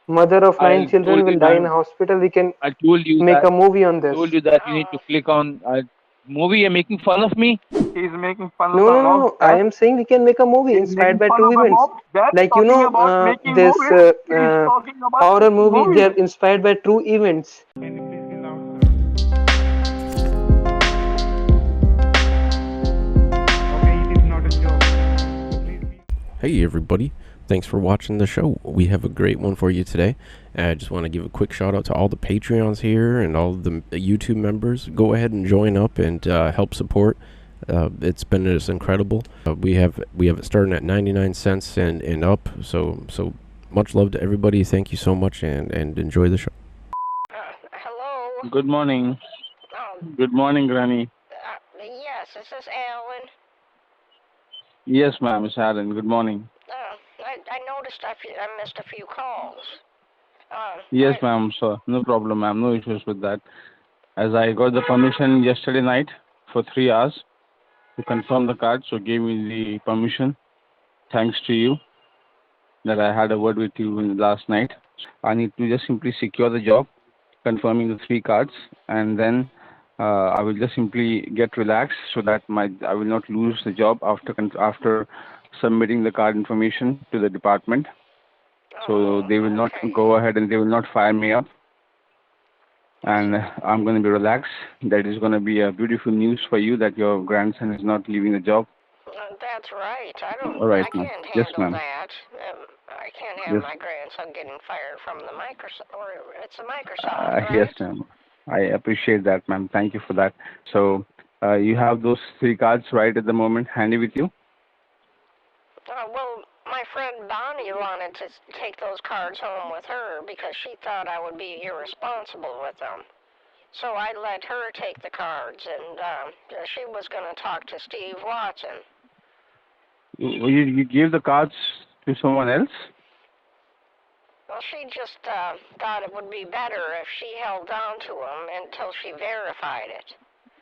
Mother of nine I children told will you, die in a ma'am. hospital. We can I told you make that. a movie on I told this. you that you need Oh, to click on a movie. You're making fun of me. he's making fun No, no, no, about no. I that. am saying we can make a movie He's inspired making by fun true of events. about that. Like Talking about making this movies. He's talking about horror making movies. They are movies. inspired by true events. Can you please be loud, sir? Okay, it is not a joke. So please be. Hey everybody, thanks for watching the show. We have a great one for you today. I just want to give a quick shout out to all the Patreons here and all the YouTube members. Go ahead and join up and help support. It's been just incredible. We have it starting at 99 cents and up. So much love to everybody. Thank you so much and enjoy the show. Hello. Good morning. Oh, Good morning, Granny. yes, is this Alan? Yes, ma'am. It's Alan. Good morning. I noticed I missed a few calls. Yes, ma'am. So no problem, ma'am. No issues with that. As I got the permission yesterday night for 3 hours to confirm the card, so gave me the permission. Thanks to you that I had a word with you last night. I need to just simply secure the job, confirming the 3 cards, and then I will just simply get relaxed so that I will not lose the job after submitting the card information to the department. So they will not go ahead and they will not fire me up, and I'm going to be relaxed. That is going to be a beautiful news for you that your grandson is not leaving the job. That's right. All right, I ma'am. can't Yes, handle ma'am. that. I can't have Yes, my grandson getting fired from the Microsoft, or it's a Microsoft, yes, right? ma'am. I appreciate that, ma'am. Thank you for that. So you have those 3 cards right at the moment handy with you. Well, my friend Bonnie wanted to take those cards home with her because she thought I would be irresponsible with them. So I let her take the cards, and she was going to talk to Steve Watson. You give the cards to someone else? Well, she just thought it would be better if she held on to them until she verified it.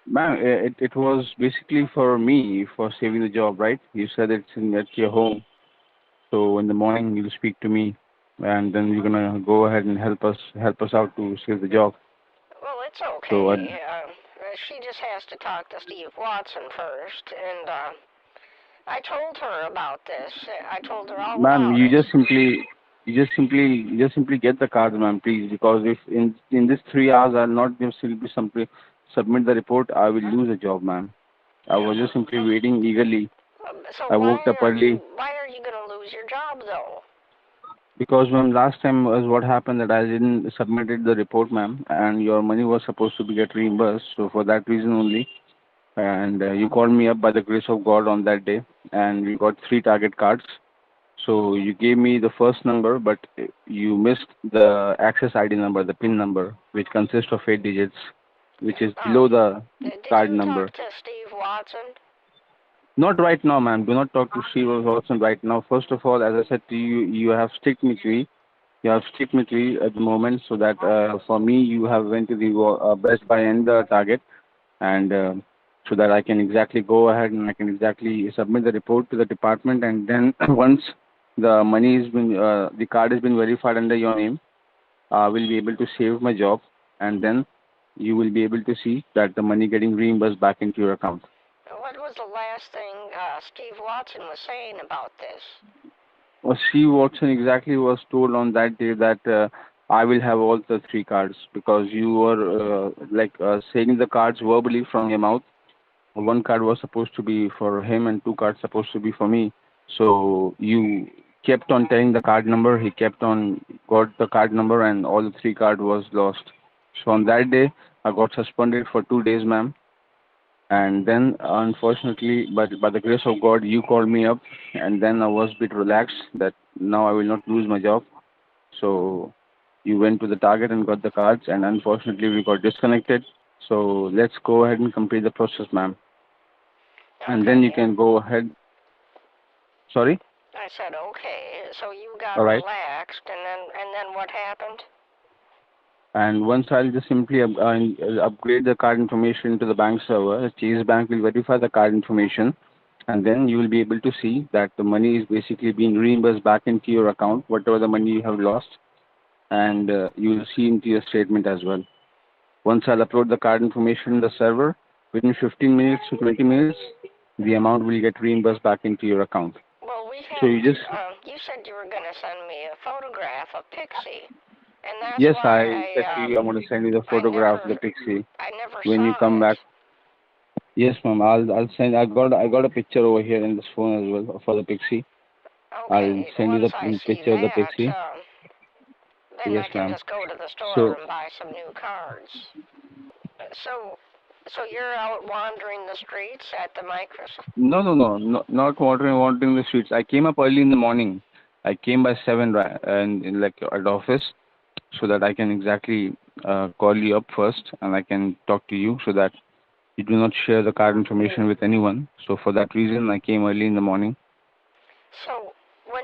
Ma'am, it was basically for me for saving the job, right? You said it's at your home. So in the morning you'll speak to me, and then you're gonna go ahead and help us out to save the job. Well, it's So, okay. She just has to talk to Steve Watson first, and I told her about this. I told her all ma'am, about it. you just simply get the card, ma'am, please, because if in this 3 hours I'll not just simply submit the report, I will lose the job, ma'am. I was just simply waiting eagerly. So I woke up early. why are you going to lose your job though? Because ma'am, last time was what happened that I didn't submitted the report, ma'am, and your money was supposed to be get reimbursed. So for that reason only, and you called me up by the grace of God on that day, and we got 3 target cards. So you gave me the first number, but you missed the access ID number, the PIN number, which consists of 8 digits, which is below the Did card you talk number. to Steve Watson? Not right now, ma'am. Do not talk to Steve Watson right now. First of all, as I said to you, you have stick me to it. You have stick me to it at the moment, so that for me, you have went to the Best Buy and the Target, and so that I can exactly go ahead and I can exactly submit the report to the department, and then once the card has been verified under your name, I will be able to save my job, and then you will be able to see that the money getting reimbursed back into your account. What was the last thing Steve Watson was saying about this? Steve Watson exactly was told on that day that I will have all the 3 cards because you were saying the cards verbally from your mouth. 1 card was supposed to be for him and 2 cards supposed to be for me. So you kept on telling the card number. He kept on got the card number and all the 3 card was lost. So on that day, I got suspended for 2 days, ma'am. And then unfortunately, but by the grace of God, you called me up, and then I was a bit relaxed that now I will not lose my job. So you went to the target and got the cards, and unfortunately we got disconnected. So let's go ahead and complete the process, ma'am, and then you Okay. can go ahead. Sorry. I said okay. So you got All right. relaxed, and then what happened? And once I'll just simply upgrade the card information to the bank server, Chase Bank will verify the card information, and then you will be able to see that the money is basically being reimbursed back into your account, whatever the money you have lost. and you will see into your statement as well. Once I'll upload the card information in the server, within 15 minutes to 20 minutes, the amount will get reimbursed back into your account. Well, we So have, you just, you said you were going to send me a photograph of Pixie, and that's yes, why I said to you, I'm going to send you the I photograph of never, the Pixie I never when saw you come it. back. Yes, ma'am. I'll send. I got a picture over here in this phone as well for the Pixie. I'll Okay, send you once the I see picture of the that, Pixie. then Yes, I can ma'am. just go to the store So and buy some new cards. So you're out wandering the streets at the Microsoft? no, not wandering the streets. I came up early in the morning. I came by 7 and in like at office, so that I can exactly call you up first and I can talk to you so that you do not share the card information with anyone. So for that reason, I came early in the morning. So when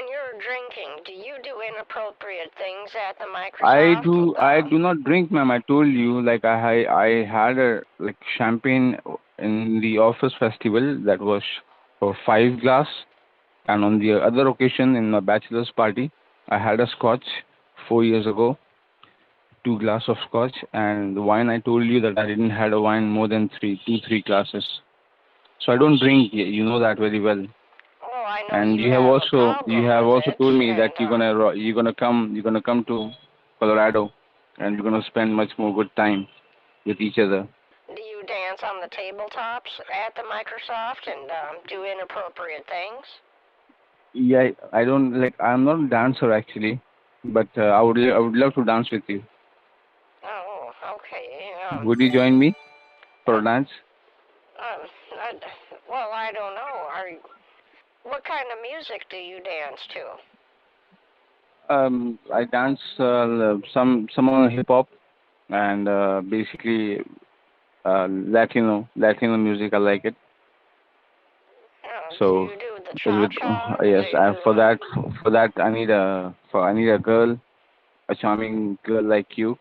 you're drinking, do you do inappropriate things at the Microsoft? I do not drink, ma'am. I told you, like I had a like champagne in the office festival that was for 5 glass, and on the other occasion in my bachelor's party, I had a scotch 4 years ago, 2 glass of scotch, and the wine I told you that I didn't had a wine more than 3 glasses. So I don't drink. You know that very well. Oh, I know And you you have have a also problem with told me it, that and you're gonna come to Colorado, and you're gonna spend much more good time with each other. do you dance on the tabletops at the Microsoft and do inappropriate things? Yeah, I don't like. I'm not a dancer actually, but I would love to dance with you. Oh, okay. Would you join me for a Um, dance? I, well, I don't know. What kind of music do you dance to? I dance some on hip hop and basically Latino music. I like it. Do So you do the with cha-cha? yes, Do you do, for that I need a girl, a charming girl like you.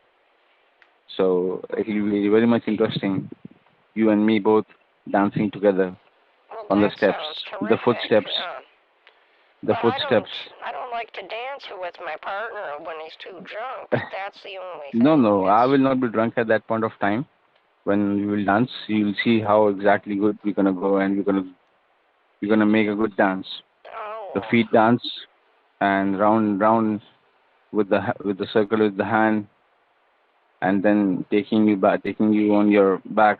So it will be very much interesting, you and me both dancing together well, on the that steps, sounds the terrific. footsteps, the But footsteps. I don't like to dance with my partner when he's too drunk. That's the only thing. No, I It's, will not be drunk at that point of time. When we will dance, you'll see how exactly good we're gonna go, and we're gonna make a good dance. The oh, feet dance, and round with the circle with the hand, and then taking you on your back.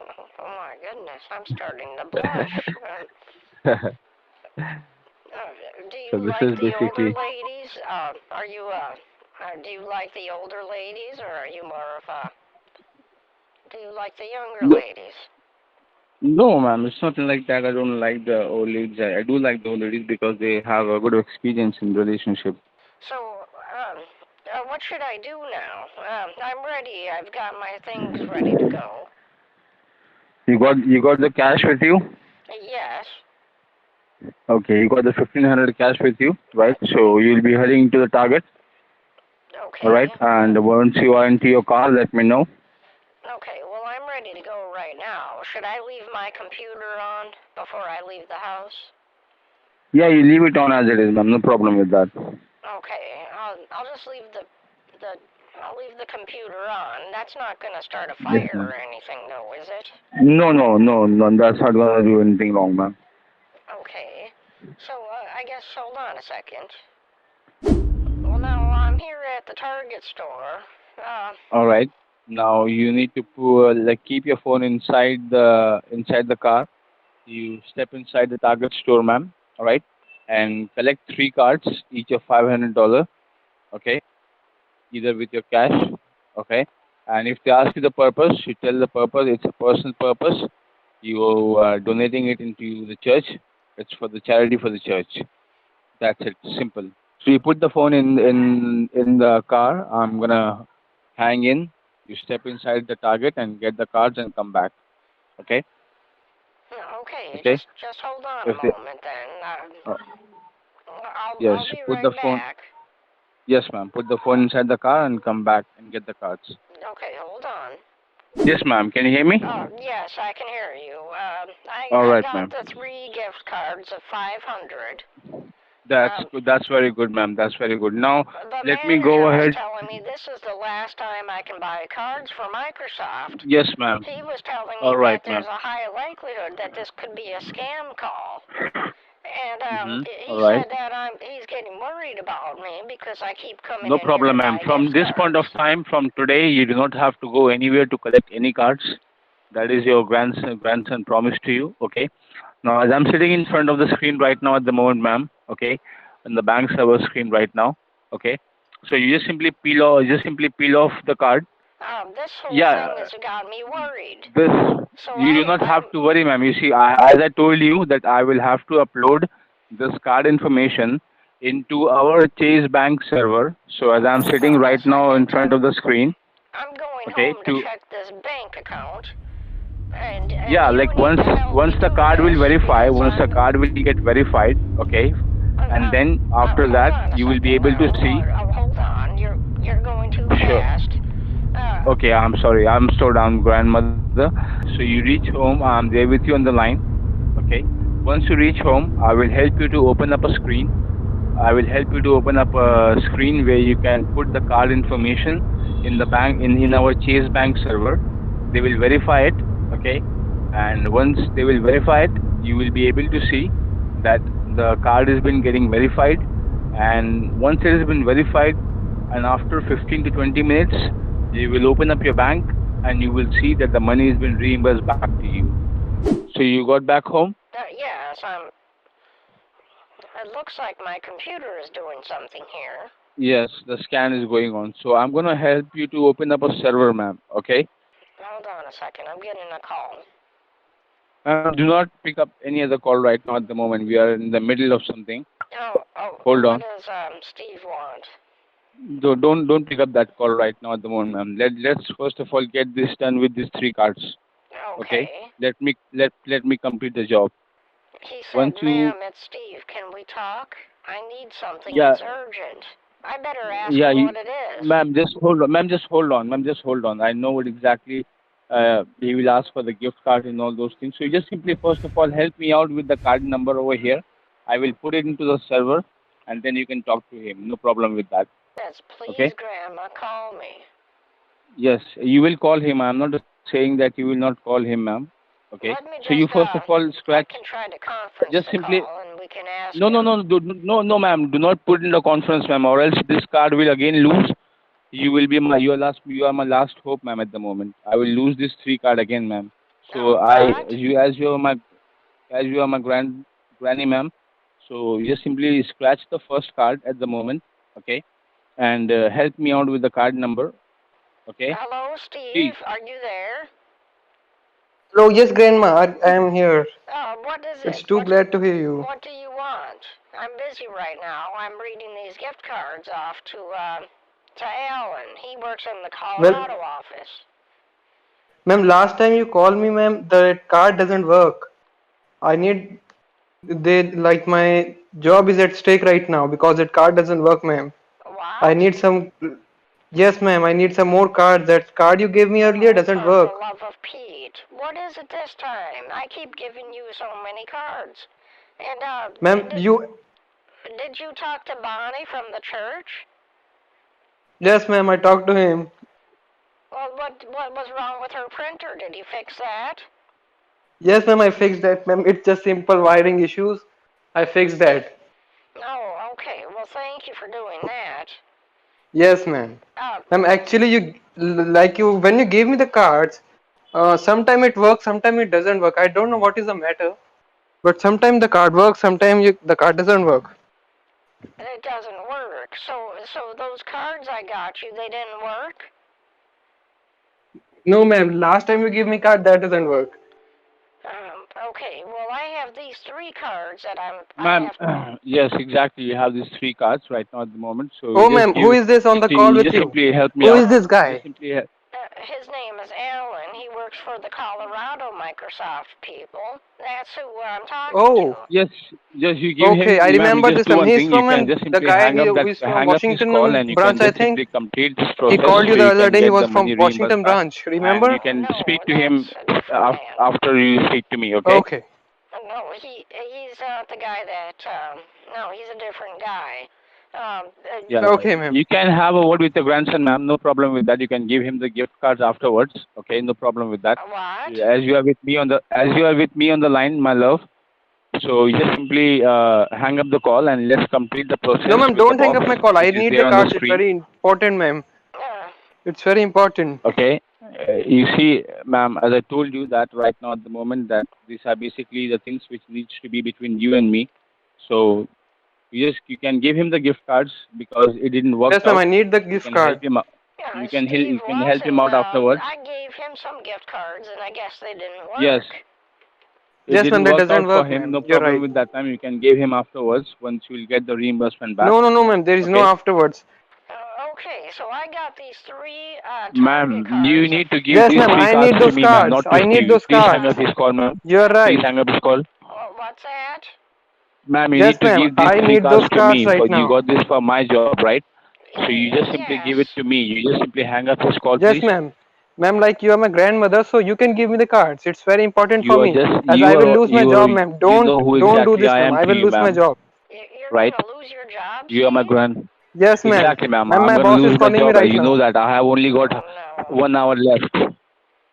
oh my goodness, I'm starting to blush. Do So you this like is the older basically ladies? Do you like the older ladies, or are you more of a? Do you like the younger ladies? no, ma'am. It's not like that. I don't like the old ladies. I do like the old ladies because they have a good experience in relationship. So, what should I do now? I'm ready. I've got my things ready to go. You got the cash with you? Yes. Okay, you got the 1,500 cash with you, right? So you'll be heading to the target, Okay. all right? And once you are into your car, let me know. Okay, well, I'm ready to go right now. Should I leave my computer on before I leave the house? Yeah, you leave it on as it is, ma'am. No problem with that. Okay, I'll just leave I'll leave the computer on. That's not gonna start a Yes, fire ma'am. or anything, though, is it? No. That's not gonna do anything wrong, ma'am. Okay. So, I guess hold on a second. Well, now I'm here at the Target store. All right. Now you need to keep your phone inside the car. You step inside the Target store, ma'am. All right, and collect 3 cards, each of $500. Okay, either with your cash. Okay, and if they ask you the purpose, you tell the purpose. It's a personal purpose. You are donating it into the church. It's for the charity for the church. That's it. Simple. So you put the phone in the car. I'm gonna hang in. You step inside the Target and get the cards and come back. Okay. okay, Okay. just hold on If a they, moment then. yes, I'll be put right the phone. back. Yes, ma'am. Put the phone inside the car and come back and get the cards. Okay, hold on. Yes, ma'am. Can you hear me? Yes, I can hear you. All I right, got ma'am. the 3 gift cards of 500. That's good. That's very good, ma'am. That's very good. Now, The let me manager go was ahead. telling me this is the last time I can buy cards for Microsoft. Yes, ma'am. He was telling me All right, that there's ma'am. a high likelihood that this could be a scam call. And he All right. said that he's getting worried about me because I keep coming No in here problem, to ma'am. buy From gift this point of cards. time, from today, you do not have to go anywhere to collect any cards. That is your grandson promise to you. Okay. Now, as I'm sitting in front of the screen right now at the moment, ma'am. Okay, on the bank server screen right now. Okay. So you just simply peel off the card. This whole Yeah. thing has got me worried. This So you do not have to worry, ma'am. You see, as I told you that I will have to upload this card information into our Chase Bank server. So as I'm sitting right now in front of the screen, I'm going okay, home to check this bank account. And yeah, you like need to help once me the do card will this verify, because once the card will get verified, okay, and then after hold that on a you will be second able to now. see. Hold on. You're going too Sure. fast. Okay, I'm sorry. I'm slow down, grandmother. So you reach home. I'm there with you on the line. Okay. Once you reach home, I will help you to open up a screen. I will help you to open up a screen where you can put the card information in the bank in our Chase Bank server. They will verify it. Okay. And once they will verify it, you will be able to see that the card has been getting verified. And once it has been verified, and after 15 to 20 minutes, you will open up your bank and you will see that the money has been reimbursed back to you. So you got back home? Yes, it looks like my computer is doing something here. Yes, the scan is going on. So I'm going to help you to open up a server, ma'am. Okay? Hold on a second. I'm getting a call. Do not pick up any other call right now at the moment. We are in the middle of something. What Hold on. does Steve want? Don't pick up that call right now at the moment, ma'am. Let's first of all get this done with these 3 cards. Okay? Let me complete the job. He said, ma'am, it's Steve. Can we talk? I need something. Yeah. It's urgent. I better ask him what it is. Ma'am, just hold on. Ma'am, just hold on. Ma'am, just hold on. I know what exactly he will ask for the gift card and all those things. So you just simply, first of all, help me out with the card number over here. I will put it into the server, and then you can talk to him. No problem with that. Yes, please, okay? Grandma, call me. Yes, you will call him. I'm not saying that you will not call him, ma'am. Okay. So you first of all scratch. I can try to conference just simply. Call and we can ask No, ma'am. Do not put in the conference, ma'am, or else this card will again lose. You will be you are my last hope, ma'am. At the moment, I will lose this 3 card again, ma'am. So you are my granny, ma'am. So you just simply scratch the first card at the moment, okay, and help me out with the card number, okay. Hello, Steve. Are you there? Hello, yes, Grandma, I am here. What is it? It's too glad to hear you. What do you want? I'm busy right now. I'm reading these gift cards off to Alan. He works in the Colorado office. Ma'am, last time you called me, ma'am, the card doesn't work. My job is at stake right now because that card doesn't work, ma'am. I need some. Yes, ma'am. I need some more cards. That card you gave me earlier doesn't work. For the love of Pete, what is it this time? I keep giving you so many cards. And ma'am, did you talk to Bonnie from the church? Yes, ma'am. I talked to him. Well, what was wrong with her printer? Did he fix that? Yes, ma'am. I fixed that, ma'am. It's just simple wiring issues. I fixed that. Oh, okay. Well, thank you for doing that. Yes, ma'am. Ma'am, actually, when you gave me the cards, sometime it works, sometime it doesn't work. I don't know what is the matter, but sometimes the card works, sometimes the card doesn't work. It doesn't work. So those cards I got you, they didn't work? No, ma'am. Last time you gave me card, that doesn't work. Okay. Well, I have these 3 cards that Ma'am, yes, exactly. You have these 3 cards right now at the moment. So. Oh, ma'am. Who is this on the call with you? Simply help me Who out. is this guy? His name is Alan. He works for the Colorado Microsoft people. That's who I'm talking to. Yes, you give him. Okay, I remember this. He's from the guy who is from Washington branch, I think. He called you the other day. He was from Washington branch. Remember? And you can speak to him after you speak to me. Okay. Okay. No, he's not the guy that. No, he's a different guy. Yeah. Okay, ma'am. You can have a word with your grandson, ma'am. No problem with that. You can give him the gift cards afterwards. Okay, no problem with that. What? As you are with me on the line, my love. So you just simply hang up the call and let's complete the process No, ma'am, with the don't hang box, up my call. I which is need the there on the cards. It's screen. very important, ma'am. Uh, It's very important. Okay. You see, ma'am, as I told you that right now at the moment that these are basically the things which needs to be between you and me. So you can give him the gift cards because it didn't work Yes, ma'am, out. I need the You gift can help card. him out. yeah, You can Steve you can help him wasn't. out afterwards. I gave him some gift cards, and I guess they didn't work. Yes. It Yes, didn't ma'am, that work out doesn't for work, him. ma'am. No You're problem right. with that time. You can give him afterwards once you will get the reimbursement back. No, ma'am, there is no Okay. afterwards. Okay, so I got these three Target Ma'am, cards. you need to give Yes, these ma'am, three I cards need to those me, ma'am, cards. not to I need Steve. those Please hang up cards. his call, ma'am. You're Please right. hang up his call. What's that? Ma'am, you Yes, need to ma'am, give these I three need cards those to cards me. right You now. got this for my job, right? So you just simply give it Yes. to me. You just simply hang up his call, Yes, please. ma'am. Ma'am, like you are my grandmother, so you can give me the cards. It's very important for You are me, just as I will lose my job, ma'am. you know who Don't do exactly this, I ma'am. am I to will you, lose my ma'am. job. You're Right? going to lose your job, You are my Steve? grand. Yes, ma'am. Exactly, ma'am. Ma'am, I'm my gonna boss is lose my calling me job. right You know now. that. I have only got Oh, no. 1 hour left.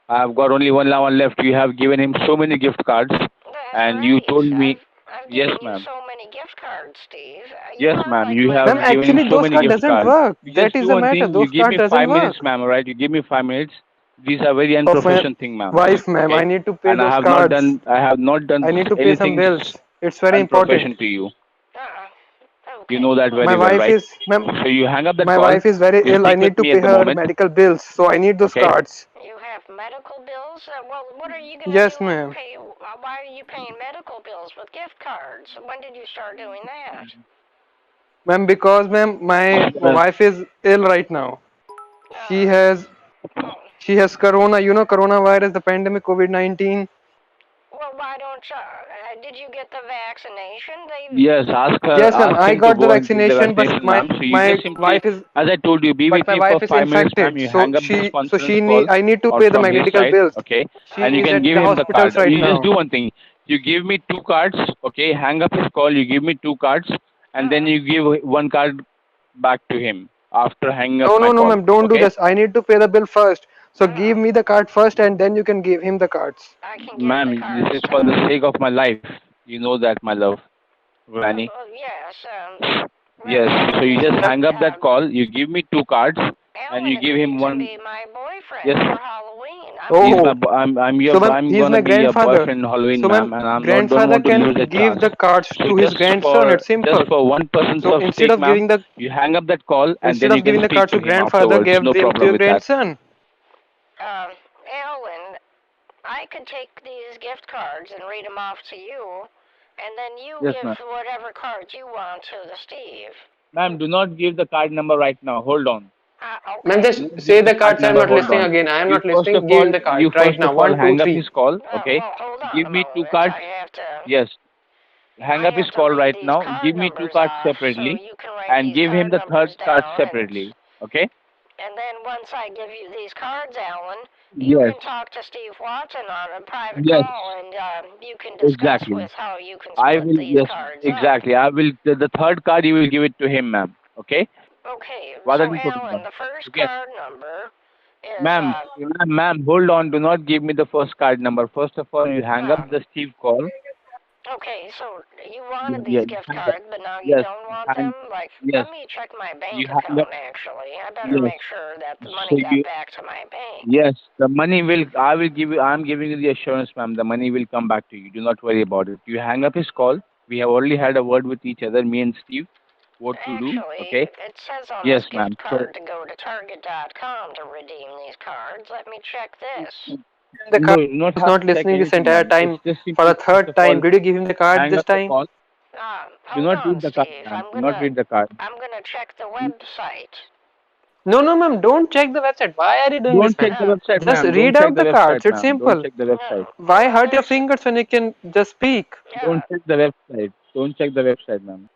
I have got only 1 hour left. You have given him so many gift cards, That's and right. you told me, I've yes, given you ma'am. so many gift cards, Steve. You Yes, are ma'am. like You my have Ma'am, given him actually, so those many cards gift doesn't cards. work. You That just is do the one matter. thing. You Those give cards me doesn't 5 minutes, work. ma'am. Right? You give me 5 minutes. These are very Of my unprofessional thing, ma'am. wife, ma'am, I Okay. need to pay And those cards. I have not done I need to pay some anything bills. It's very important. unprofessional to you. Okay. You know that My very well, wife right? is, ma'am, So you hang up that my call. wife is very You ill. I speak need with to me pay at the her moment. medical bills, so I need those Okay. cards. You have medical bills? Well, what are you going to Yes, do? ma'am. Why are you paying medical bills with gift cards? When did you start doing that? Ma'am, because ma'am, my wife is ill right now. She Uh, has oh. she has corona. You know, coronavirus, the pandemic, COVID-19. Well, why don't you? Did you get the vaccination? Yes, Yes, ma'am, ask I him to got the go and take the vaccination, but vaccination, ma'am. So you my just simply, wife is as I told you, be but with my me for wife is 5 minutes, ma'am. infected, You hang up this so conference she call need I need to or pay the from his medical side, bills. okay? She And you is can at give the him the hospitals card. right You just now. do one thing. You give me 2 cards, okay? Hang up his call. You give me 2 cards, and then you give 1 card back to him after hanging up my No, call, ma'am, don't do okay? this. I need to pay the bill first. So give me the card first, and then you can give him the cards. I can give Ma'am, the this cards. is for the sake of my life. You know that, my love, Granny. Yes. Yes. So you just Ma'am, hang up that call. You give me 2 cards, and you Alan give him agreed to one. be my boyfriend Yes. for Halloween. Oh, so ma'am, I'm he's gonna my be your grandfather. boyfriend in Halloween, So ma'am, ma'am, and I'm not don't grandfather want to lose can the give chance. the cards So to his grandson. It's just simple. for 1% So of stake, ma'am, you hang up that call, and instead then you of can giving the speak cards to to him grandfather, afterwards. give No them to problem your with that. grandson. Alan, I could take these gift cards and read them off to you, and then you Yes, give ma'am. whatever cards you want to the Steve. Ma'am, do not give the card number right now. Hold on. Ma'am, Okay. just Do not say give the the card cards. I'm number. not Hold listening on. again. I am You not listening. Give him the card right now. One, two, hang up three. his call. Okay. Well, hold on Give a me moment. 2 cards. I have to. Yes. Hang I up his have to call read right these now. card Give me 2 numbers cards off, so separately, you can write and these give him card the numbers third card down, separately. Okay. and then once I give you these cards, Alan, you Yes. can talk to Steve Watson on a private Yes. call, and you can discuss Exactly. with how you can I split will. these Yes. cards Exactly. I will. The third card you will give it to him, ma'am. Okay. up. Okay, What so are you talking Alan, about? the first Okay. card number is Ma'am, hold on. Do not give me the first card number. First of all, you hang up the Steve call. okay, so you wanted Yeah. these gift cards, but now you Yes. don't want them? Like, Yes. let me check my bank You hang account, up. actually. I better Yes. make sure that the So money got you. back to my bank. Yes. The money will. I will give you. I'm giving you the assurance, ma'am. The money will come back to you. Do not worry about it. You hang up his call. We have already had a word with each other, me and Steve, what to do. Actually, Okay. it says on Yes, this ma'am. gift card to go to Target.com to redeem these cards. Let me check this. The No, card you do not is have not to check listening this anything, entire ma'am. time. Just For the simply, first third of all, time, did you give him the card hang this up the time? call. Do Hold not on, read the card, Steve. ma'am. Do not read the card. I'm gonna check the website. No, ma'am. Don't check the website. Why are you doing this, Don't ma'am? check the website, Just ma'am. Don't read check out the the cards. website, It's ma'am. Don't simple. check the website. Why Well, hurt your fingers when you can just speak? Don't check the website. Don't check the website, ma'am.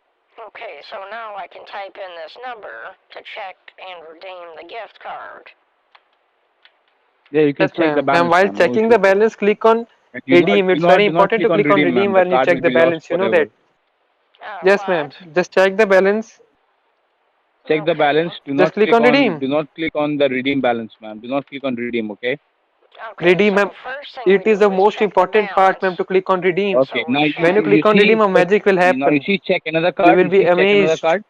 Okay, so now I can type in this number to check and redeem the gift card. Yeah, you can Yes, check the ma'am. Ma'am, balance, while ma'am. No checking the issues. balance, click on And Redeem. It's very do not important click to on click on redeem, redeem ma'am. The when you card will check the be lost balance. You know forever. that. Yes, What? ma'am. Just check the balance. Check the Okay. balance. Just click on redeem. Do not click on the redeem balance, ma'am. Do not click on redeem, okay? Okay, Redeem, so ma'am. first thing we It is do the is most check the important part, ma'am, balance. to click on redeem. Okay. So Now we When you check. click on redeem, a magic will now you happen. see check another You card. will You be see check another amazed. card.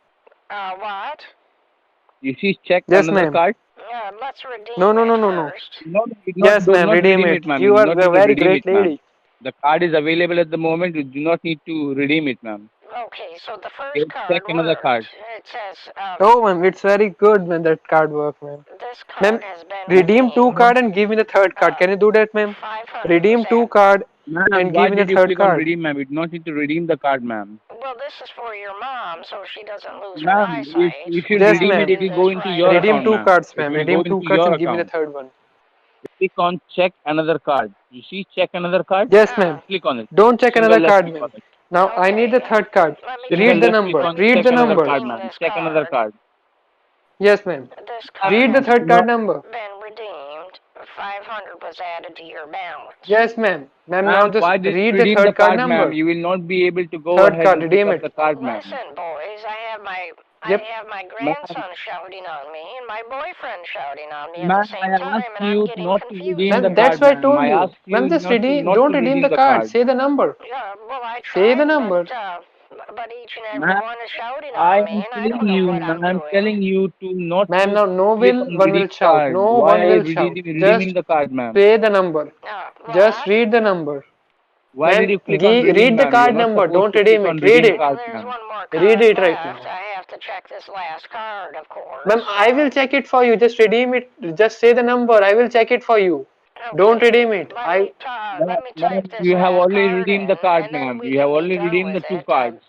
What? You see check Yes, another ma'am. card. Let's redeem No, no, it no, no, no. first. No, Yes, do ma'am. not Redeem redeem it. it, ma'am. You You do are not a need to very redeem great it, ma'am. lady. The card is available at the moment. You do not need to redeem it, ma'am. Okay, so the Okay? first card Check another worked. card. It says Oh, ma'am, it's very good when that card works, ma'am. this Ma'am, card has been redeem two redeemed. card and give me the third card. Can you do that, ma'am? 500 Redeem was two at. card Ma'am, and why give me the did you third click on card. redeem, ma'am? You do not need to redeem the card, ma'am. Well, this is for your mom, so she doesn't lose her Ma'am, eyesight. if you Yes, redeem I it, ma'am. it do will go this into right your away. Redeem account, two ma'am. cards, It ma'am. will go Redeem two into cards your and give me the account. third one. Click on check another card. You see check another card? Yes, ma'am. Click on it. Don't check Single another left card, click on ma'am. it. Now I need the Okay. third card. Let me Single Read the left click number. on Read check the another number. card, redeem ma'am. this Check another card. card. Yes, ma'am. This card Read the has third card number. been redeemed. 500 was added to your balance. Yes, ma'am. Ma'am, now Ma'am, just why did you read the redeem the third card card, ma'am? number. You will not be able to go Third ahead card, and pick redeem up it. the card, ma'am. Listen, boys, I have my Yep. Ma'am, grandson shouting on me and my boyfriend shouting on me at ma'am, the I same time, asked and I'm you getting not to confused. redeem the Ma'am, that's card, why I ma'am. told I you. asked you Ma'am, just redeem. not Don't to redeem redeem the the card. card. Say the number. Yeah, well, I Say the tried, number. but each and every Ma'am, one is shouting I on me, am and I telling don't know you, what I'm ma'am, I'm doing. telling you to not Ma'am, to now no click will, on one redeem will shout. card. No Why one are you will shout. redeeming Just the card, ma'am? say the number. Just What? read the number. Why did Ma'am, you click on redeem, read the ma'am? You are card not number. supposed Don't to click redeem on it. Read redeem it. Well, cards, there's ma'am. one more Read card it right left. now. I have to check this last card, of course. Ma'am, I will check it for you. Just redeem it. Just say the number. I will check it for you. Don't redeem it. Let me Ma'am, type this you have last already card redeemed the in, card, and then ma'am. we You have can be already done redeemed with the two it. cards.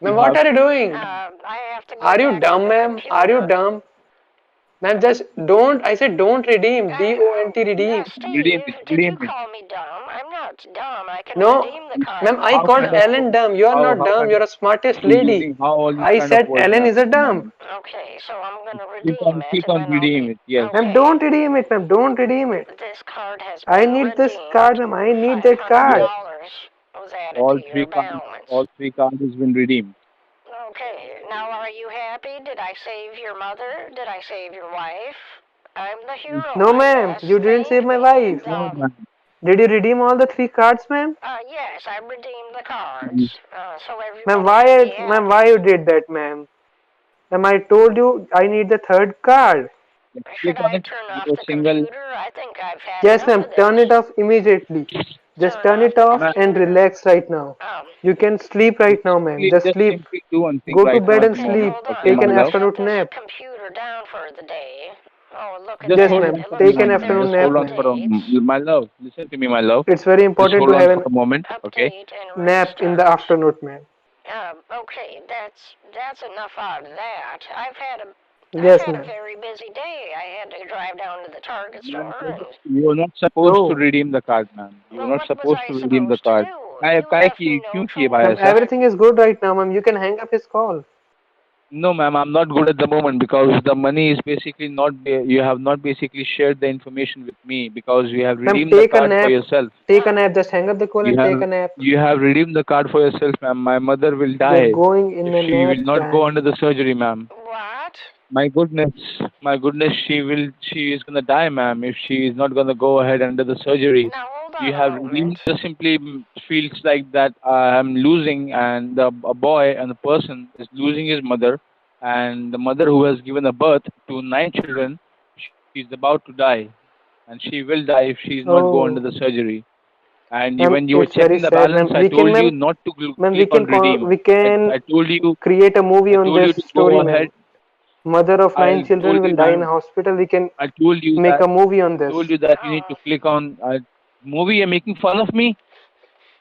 Ma'am, You what have are you doing? I have to go Are you back to dumb, the ma'am? Are you computer. dumb? Ma'am, just don't. I said don't redeem. D-O-N-T redeem. Steve, did you redeem it. call me dumb? I'm not dumb. I can No, redeem the card ma'am, I right How called kind of now. Ellen dumb. You are not how dumb. kind You're of a smartest you lady. using how all these I kind of said words, Ellen ma'am, is a at the dumb. moment? Okay, so I'm gonna redeem it, Click and on then I'll redeem be it. Yes. Ma'am, okay. don't redeem it, ma'am. Don't redeem it. This card has I been need this redeemed. card, ma'am. I need that Yes. card. $500 was added All to your three cards. balance. All three cards has been redeemed. Okay, now are you happy? Did I save your mother? Did I save your wife? I'm the hero. No, I ma'am. guess. You didn't Thank save my me. wife. No, ma'am. Did you redeem all the three cards, ma'am? Yes, I redeemed the cards. So Ma'am, everybody should be happy. why you did that, ma'am? Ma'am, I told you I need the third card. Should Click on I it. turn It off was the single. computer? I think I've had Yes, enough ma'am. of this. Turn it off immediately. Just turn it off the and computer. relax right now. You can sleep right now, ma'am. Just Just sleep. simply do one thing Go to right bed now at and the Okay, sleep. moment. hold on. Okay, Take my an Let me love. shut afternoon this nap. computer down for the day. Oh, look at Just Yes, that. hold ma'am. on It for a looks Take an like moment. there's afternoon Just nap, hold on ma'am. for a my love. Listen to me, my love. It's very Just important hold to on have for a moment. Okay. update and nap in the restart. afternoon, ma'am. Okay, that's enough out of that. Yes, I've had a ma'am. very busy day. I had to drive down to the Target store and You are not supposed to Oh, redeem the card, ma'am. You are well, not what was supposed I to redeem the supposed to card. do? I You left me no क्यों किए choice. भाई ma'am, ऐसा? everything is good right now, ma'am. You can hang up his call. No, ma'am, I'm not good at the moment because the money is basically not. You have not basically shared the information with me because you have Ma'am, redeemed the take a card for nap. yourself. Take a nap. Just hang up the call and take a nap. You have redeemed the card for yourself, ma'am. My mother will You're die going if in a she nap will not go under time. the surgery, ma'am. What? My goodness, she is gonna die, ma'am, if she is not gonna go ahead under the surgery. Now hold You on have a redeemed moment. just simply feels like that I'm losing, and a boy and a person is losing his mother, and the mother who has given a birth to 9 children, she's about to die, and she will die if she is not go under Oh, the surgery. And ma'am, when you were it's very checking the sad, balance, ma'am. I told you not to We click on redeem. we can I told you create a movie on this to story, go ahead. ma'am. Mother of nine I children told will you, die in a ma'am. hospital. We can I told you make that a movie on this. you need to click on movie. You're making fun of me.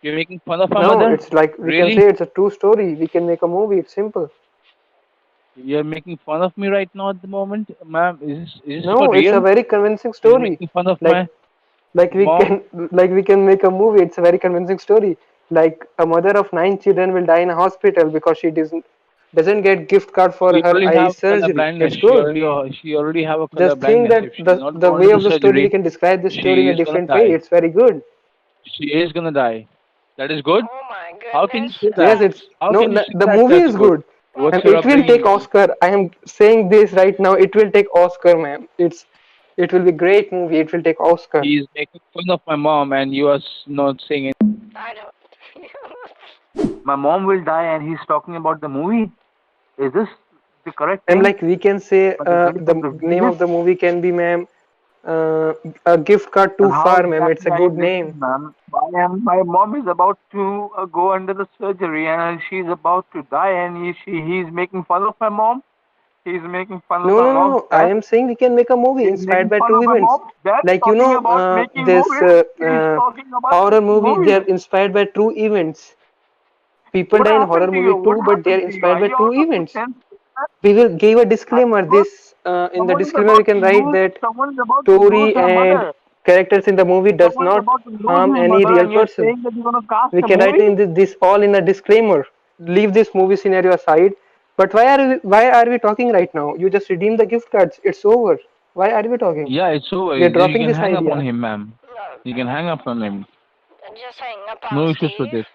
You're making fun of my No, mother. it's like we can Really? say it's a true story. We can make a movie. It's simple. You're making fun of me right now at the moment, ma'am. Is this for No, it's a real? very convincing You're story. making fun of Like my mom. we can make a movie. It's a very convincing story. Like a mother of nine children will die in a hospital because she doesn't get gift card for She her already eye have color surgery. blindness. It's good. She already have a color Just think blindness. that If she's not the going to way the of the story we surgery, can describe this story she in a is gonna different way. die. It's very good. She is gonna die. That is good. Oh my How can you goodness. say Yes, that? it's How no. can you say The that movie that's is good? good, What's and your it will upbringing, take ma'am? Oscar. I am saying this right now. It will take Oscar, ma'am. It will be great movie. It will take Oscar. He is making fun of my mom, and you are not saying it. I don't. My mom will die, and he's talking about the movie. Is this the correct And thing? like we can say, By the grace the of the name Jesus. of the movie can be, ma'am, a gift card And too how far, ma'am. It's a exactly are you good listening, name. ma'am? My mom is about to go under the surgery, and she's about to die, and he's making fun of my mom. He's making fun of No, my no, no, mom's no. I death. am saying we can make a movie He's inspired making by fun true of my events. mom's death. Like Talking about making this movies. He's talking about horror making movies. They movies. are inspired by true events. People What die in happened horror to you? movie What too, but they are happened to you? inspired Are by you true out of your events. senses? We will give a Are disclaimer. you good? This in the Someone is disclaimer we about can to write lose. that Someone is about to lose story her and mother. characters in the movie does Someone is not about to lose harm his any mother, real and you're person. saying that you're gonna cast We a can write movie? in this all in a disclaimer. Leave this movie scenario aside. But why are we talking right now? You just redeem the gift cards. It's over. Why are we talking? Yeah, it's over. We are You dropping can this hang up on idea. him, ma'am. You can hang up on him. Just hang up on No issues with Steve. it.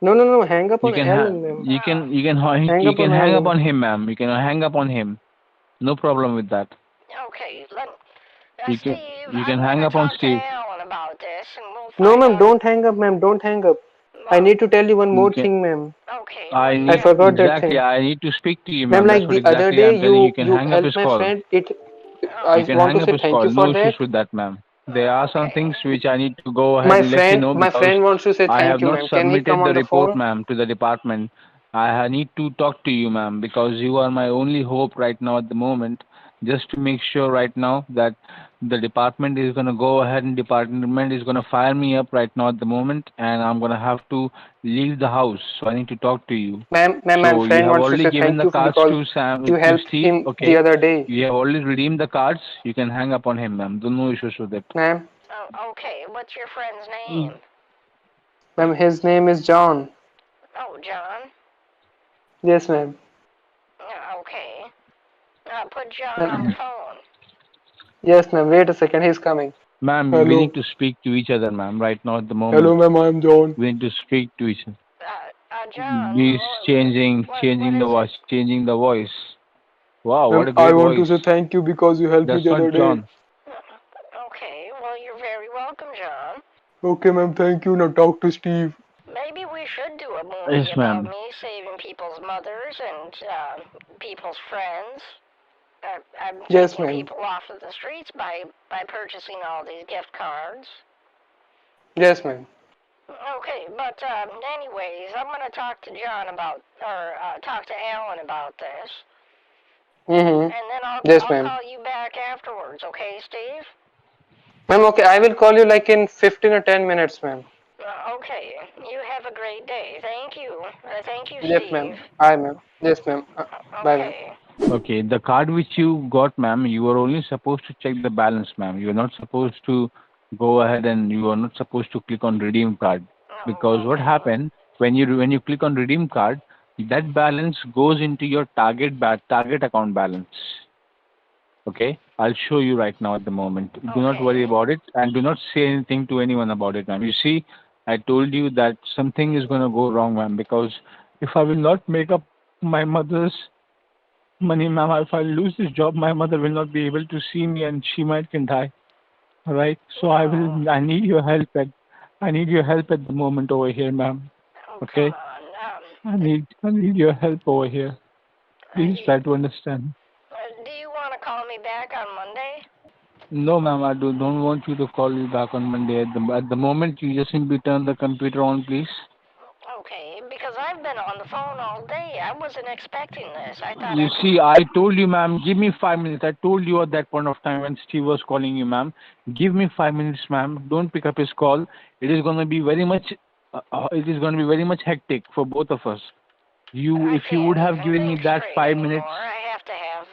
No, no, no. Hang up You on can Alan, ma'am. Hang you up can on hang up Alan. on him, ma'am. You can hang up on him. No problem with that. Okay, You can Steve, you I'm can going hang to up on talk to Steve. Alan about this, and we'll No, find ma'am. out. Don't hang up, ma'am. Don't hang up. I Well, need to tell you one You more can. thing, ma'am. okay, what I do you I need have? forgot that exactly. thing. I need to speak to you, Ma'am, ma'am. That's like what the other exactly day, I'm telling you. You you can you hang up helped his my call. friend. You I can want hang to up say his thank call. you for No issues that. with that, ma'am. There are some Okay. things which I need to go ahead and let you know My because friend wants to say I thank have you, not ma'am. Can he come submitted the on the report, phone? ma'am, to the department. Need to talk to you, ma'am, because you are my only hope right now at the moment. Just to make sure right now that the department is going to go ahead and department is going to fire me up right now at the moment, and I'm going to have to leave the house. So I need to talk to you. Ma'am, So you friend have wants to already say given thank the you cards because to you Sam to helped Steve. him the Okay. other day. You have already redeemed the cards. You can hang up on him, ma'am. No issues with it. Ma'am, Oh, okay. What's your friend's name? ma'am, his name is John. Oh, John. Yes, ma'am. Okay. Put John on the Ma'am, phone. yes, ma'am. Wait a second. He's coming. Ma'am, we Hello. need to speak to each other, ma'am, right now at the Hello, moment. ma'am. I'm John. We need to speak to each other. John. He's What changing the is voice, it? changing the voice. Wow, what Ma'am, a I great want to voice. say thank you because you helped me That's the not other day. John. Okay. Well, you're very welcome, John. Okay, ma'am. Thank you. Now talk to Steve. Maybe we should do a Yes, movie about ma'am. me saving people's mothers and people's friends. I'm Yes, taking ma'am. people off of the streets by purchasing all these gift cards. Yes, ma'am. Okay, but anyways, I'm gonna talk to John about, or talk to Alan about this, Mm-hmm. and then Yes, I'll ma'am. call you back afterwards. Okay, Steve? Ma'am, okay. I will call you like in 15 or 10 minutes, ma'am. Okay. You have a great day. Thank you. Thank you, Yes, Steve. ma'am. Hi, ma'am. Yes, ma'am. Bye, ma'am. Okay. Okay, the card which you got, ma'am, you were only supposed to check the balance, ma'am. You are not supposed to go ahead and you are not supposed to click on redeem card. Because what Okay. happened when you click on redeem card, that balance goes into your target account balance. Okay, I'll show you right now at the moment. Do not worry Okay. about it and do not say anything to anyone about it, ma'am. You see, I told you that something is going to go wrong, ma'am, because if I will not make up my mother's money, ma'am, if I lose this job, my mother will not be able to see me and she might can die. All right, so No. I need your help I need your help at the moment over here, ma'am. Oh, come Okay, on. I need your help over here. Please You, try to understand. do you want to call me back on Monday? No, ma'am, I don't want you to call you back on Monday. At the moment, you just simply turn the computer on, please. Okay, because I've been on the phone all day. I wasn't expecting this. I thought You see, I told you, ma'am, give me 5 minutes. I told you at that point of time when Steve was calling you, ma'am, give me 5 minutes, ma'am. Don't pick up his call. It is going to be very much, it is going to be very much hectic for both of us. I If you would can't have even given me think that straight 5 minutes, anymore.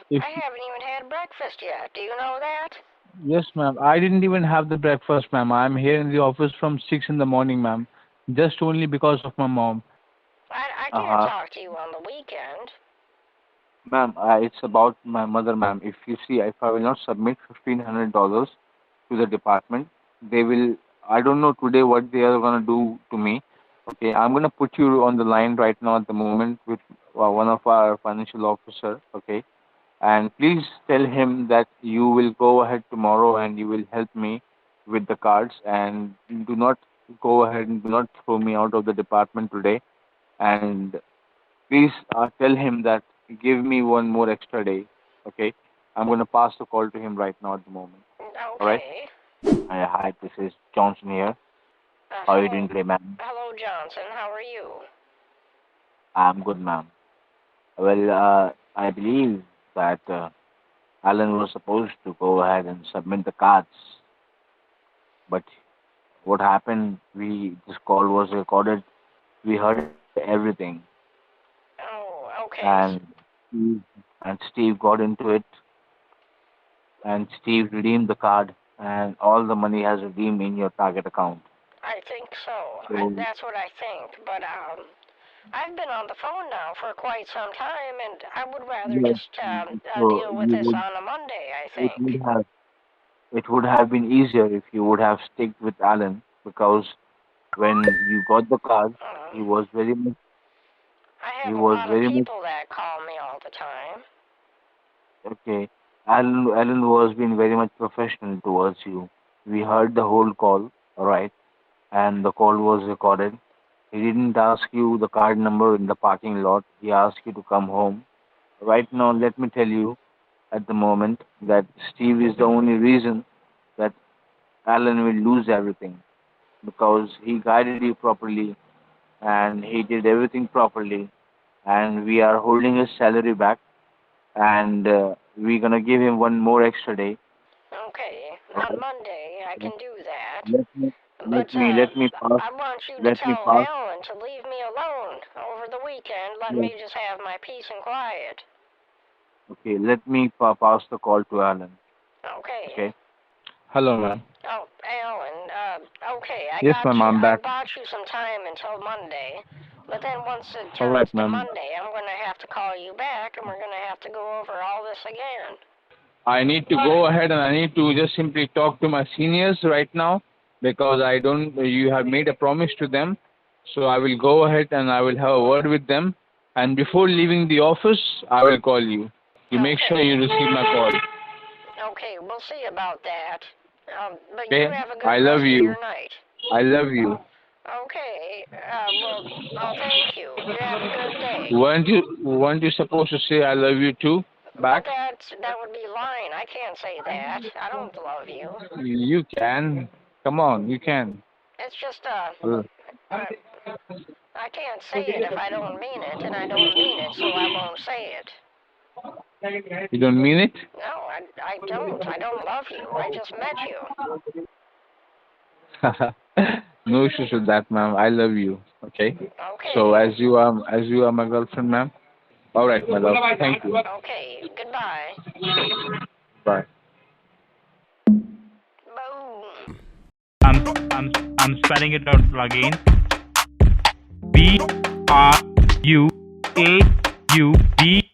if I haven't even had breakfast yet. Do you know that? yes, ma'am, I didn't even have the breakfast, ma'am. I'm here in the office from 6 in the morning, ma'am, just only because of my mom. I can't talk to you on the weekend. Ma'am, it's about my mother, ma'am. If you see, if I will not submit $1,500 to the department, they will I don't know today what they are gonna do to me. Okay, I'm gonna put you on the line right now at the moment with one of our financial officer. Okay, and please tell him that you will go ahead tomorrow and you will help me with the cards, and do not go ahead and do not throw me out of the department today. And please tell him that give me one more extra day. Okay, I'm gonna pass the call to him right now at the moment. All right. Okay. Hi, this is Johnson here. How are you doing today, ma'am? Hello, Johnson. How are you? I'm good, ma'am. Well, I believe that Alan was supposed to go ahead and submit the cards, but what happened? This call was recorded. We heard everything, Oh, okay. and Steve got into it, and Steve redeemed the card, and all the money has redeemed in your target account. I think so. So- That's what I think. But I've been on the phone now for quite some time, and I would rather Yes. just So deal with you this would- on a Monday, I It think. would have been easier if you would have stick with Alan, because when you got the card, he was very much. I He have a was lot of very much people that call me all the time. okay. Alan was being very much professional towards you. We heard the whole call, alright, and the call was recorded. He didn't ask you the card number in the parking lot. He asked you to come home. Right now, let me tell you at the moment that Steve is the only reason that Alan will lose everything, because he guided you properly and he did everything properly, and we are holding his salary back, and we're gonna give him one more extra day. Okay, Okay. on Monday I can do that. Let But me pass. I want you to Let me tell pass. Alan to leave me alone over the weekend. Let me just have my peace and quiet. Okay, let me pass the call to Alan. Okay. Okay. Hello, ma'am. Oh, Alan, okay, Yes, ma'am, I'm back. I bought you some time until Monday. But then once it All turns right, to ma'am. Monday, I'm going to have to call you back, and we're going to have to go over all this again. I need to go ahead and I need to just simply talk to my seniors right now, because I don't. You have made a promise to them, so I will go ahead and I will have a word with them. And before leaving the office, I will call you. You make Okay. sure you receive my call. Okay, we'll see about that. But Okay, you have a good I love rest you. of your night. I love you. Okay, well, thank you. You have a good day. Weren't you supposed to say I love you too back? Well, that would be lying. I can't say that. I don't love you. You can. Come on, you can. It's just, Uh, I can't say it if I don't mean it, and I don't mean it, so I won't say it. You don't mean it? No, I don't. I don't love you. I just met you. No issues with that, ma'am. I love you. Okay. Okay. So as you are my girlfriend, ma'am. All right, my love. Thank you. Okay, goodbye. Bye. Boom. I'm spelling it out again. BRUAUD